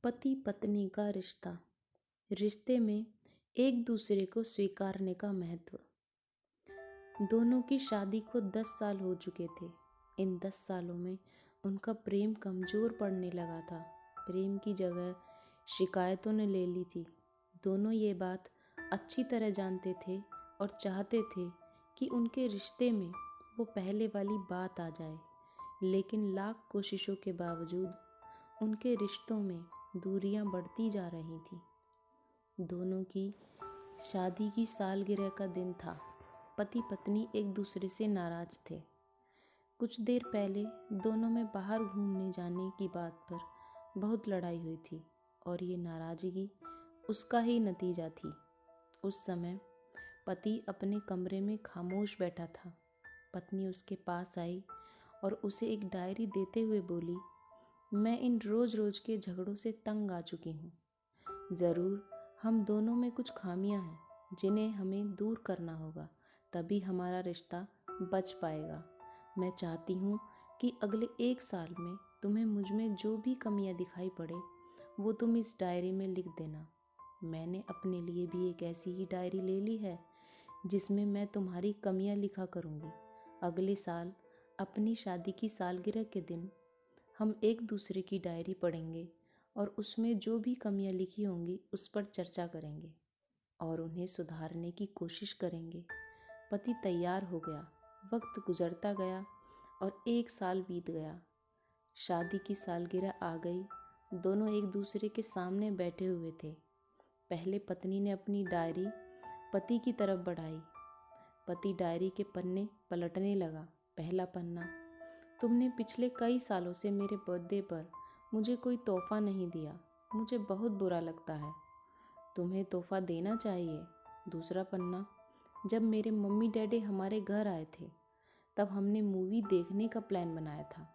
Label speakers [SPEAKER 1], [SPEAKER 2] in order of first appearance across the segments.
[SPEAKER 1] पति पत्नी का रिश्ता, रिश्ते में एक दूसरे को स्वीकारने का महत्व। दोनों की शादी को 10 साल हो चुके थे। इन 10 सालों में उनका प्रेम कमज़ोर पड़ने लगा था। प्रेम की जगह शिकायतों ने ले ली थी। दोनों ये बात अच्छी तरह जानते थे और चाहते थे कि उनके रिश्ते में वो पहले वाली बात आ जाए, लेकिन लाख कोशिशों के बावजूद उनके रिश्तों में दूरियां बढ़ती जा रही थीं। दोनों की शादी की सालगिरह का दिन था। पति पत्नी एक दूसरे से नाराज थे। कुछ देर पहले दोनों में बाहर घूमने जाने की बात पर बहुत लड़ाई हुई थी और ये नाराज़गी उसका ही नतीजा थी। उस समय पति अपने कमरे में खामोश बैठा था। पत्नी उसके पास आई और उसे एक डायरी देते हुए बोली, मैं इन रोज़ रोज़ के झगड़ों से तंग आ चुकी हूँ। ज़रूर हम दोनों में कुछ खामियां हैं जिन्हें हमें दूर करना होगा, तभी हमारा रिश्ता बच पाएगा। मैं चाहती हूँ कि अगले 1 साल में तुम्हें मुझ में जो भी कमियां दिखाई पड़े वो तुम इस डायरी में लिख देना। मैंने अपने लिए भी एक ऐसी ही डायरी ले ली है जिसमें मैं तुम्हारी कमियां लिखा करूँगी। अगले साल अपनी शादी की सालगिरह के दिन हम एक दूसरे की डायरी पढ़ेंगे और उसमें जो भी कमियां लिखी होंगी उस पर चर्चा करेंगे और उन्हें सुधारने की कोशिश करेंगे। पति तैयार हो गया। वक्त गुजरता गया और 1 साल बीत गया। शादी की सालगिरह आ गई। दोनों एक दूसरे के सामने बैठे हुए थे। पहले पत्नी ने अपनी डायरी पति की तरफ बढ़ाई। पति डायरी के पन्ने पलटने लगा। पहला पन्ना, तुमने पिछले कई सालों से मेरे बर्थडे पर मुझे कोई तोहफा नहीं दिया। मुझे बहुत बुरा लगता है। तुम्हें तोहफा देना चाहिए। दूसरा पन्ना, जब मेरे मम्मी डैडी हमारे घर आए थे तब हमने मूवी देखने का प्लान बनाया था,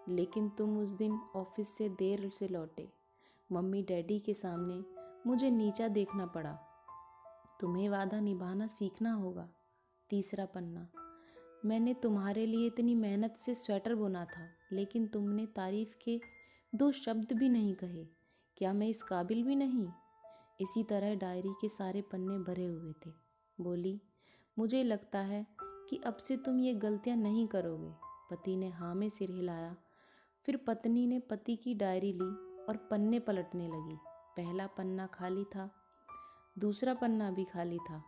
[SPEAKER 1] लेकिन तुम उस दिन ऑफिस से देर से लौटे। मम्मी डैडी के सामने मुझे नीचा देखना पड़ा। तुम्हें वादा निभाना सीखना होगा। तीसरा पन्ना, मैंने तुम्हारे लिए इतनी मेहनत से स्वेटर बुना था, लेकिन तुमने तारीफ के 2 शब्द भी नहीं कहे। क्या मैं इस काबिल भी नहीं? इसी तरह डायरी के सारे पन्ने भरे हुए थे। बोली, मुझे लगता है कि अब से तुम ये गलतियां नहीं करोगे। पति ने हाँ में सिर हिलाया। फिर पत्नी ने पति की डायरी ली और पन्ने पलटने लगी। पहला पन्ना खाली था, दूसरा पन्ना भी खाली था,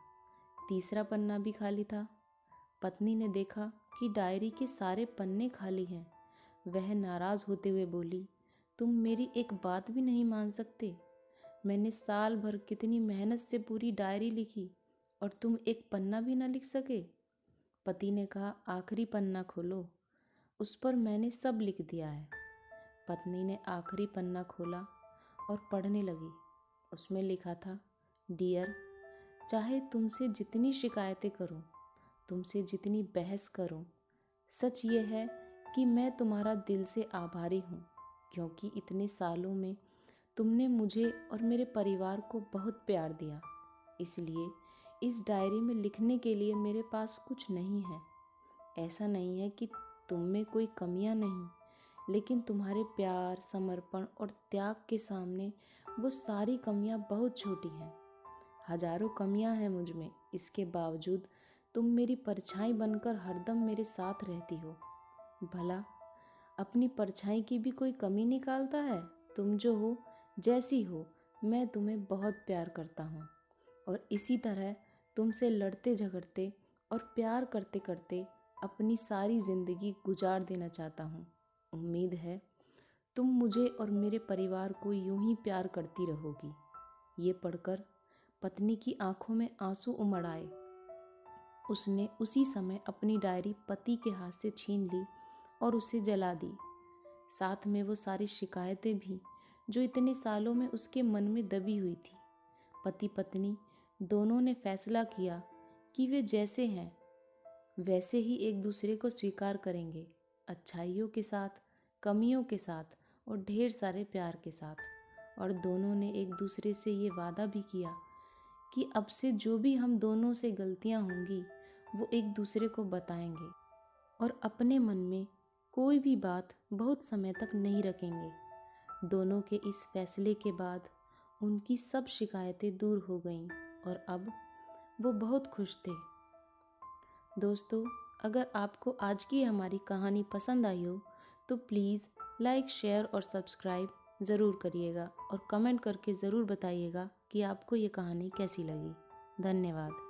[SPEAKER 1] तीसरा पन्ना भी खाली था। पत्नी ने देखा कि डायरी के सारे पन्ने खाली हैं। वह नाराज़ होते हुए बोली, तुम मेरी एक बात भी नहीं मान सकते। मैंने साल भर कितनी मेहनत से पूरी डायरी लिखी और तुम एक पन्ना भी ना लिख सके। पति ने कहा, आखिरी पन्ना खोलो, उस पर मैंने सब लिख दिया है। पत्नी ने आखिरी पन्ना खोला और पढ़ने लगी। उसमें लिखा था, डियर, चाहे तुमसे जितनी शिकायतें करूं, तुमसे जितनी बहस करूं, सच ये है कि मैं तुम्हारा दिल से आभारी हूँ, क्योंकि इतने सालों में तुमने मुझे और मेरे परिवार को बहुत प्यार दिया। इसलिए इस डायरी में लिखने के लिए मेरे पास कुछ नहीं है। ऐसा नहीं है कि तुम में कोई कमियां नहीं, लेकिन तुम्हारे प्यार, समर्पण और त्याग के सामने वो सारी कमियां बहुत छोटी हैं। हजारों कमियां हैं मुझ में, इसके बावजूद तुम मेरी परछाई बनकर हरदम मेरे साथ रहती हो। भला अपनी परछाई की भी कोई कमी निकालता है? तुम जो हो, जैसी हो, मैं तुम्हें बहुत प्यार करता हूँ और इसी तरह तुमसे लड़ते झगड़ते और प्यार करते करते अपनी सारी ज़िंदगी गुजार देना चाहता हूँ। उम्मीद है तुम मुझे और मेरे परिवार को यूं ही प्यार करती रहोगी। ये पढ़कर पत्नी की आंखों में आंसू उमड़ आए। उसने उसी समय अपनी डायरी पति के हाथ से छीन ली और उसे जला दी। साथ में वो सारी शिकायतें भी जो इतने सालों में उसके मन में दबी हुई थी। पति पत्नी दोनों ने फैसला किया कि वे जैसे हैं वैसे ही एक दूसरे को स्वीकार करेंगे, अच्छाइयों के साथ, कमियों के साथ और ढेर सारे प्यार के साथ। और दोनों ने एक दूसरे से ये वादा भी किया कि अब से जो भी हम दोनों से गलतियां होंगी वो एक दूसरे को बताएंगे और अपने मन में कोई भी बात बहुत समय तक नहीं रखेंगे। दोनों के इस फैसले के बाद उनकी सब शिकायतें दूर हो गईं और अब वो बहुत खुश थे। दोस्तों, अगर आपको आज की हमारी कहानी पसंद आई हो तो प्लीज़ लाइक, शेयर और सब्सक्राइब ज़रूर करिएगा और कमेंट करके ज़रूर बताइएगा कि आपको ये कहानी कैसी लगी। धन्यवाद।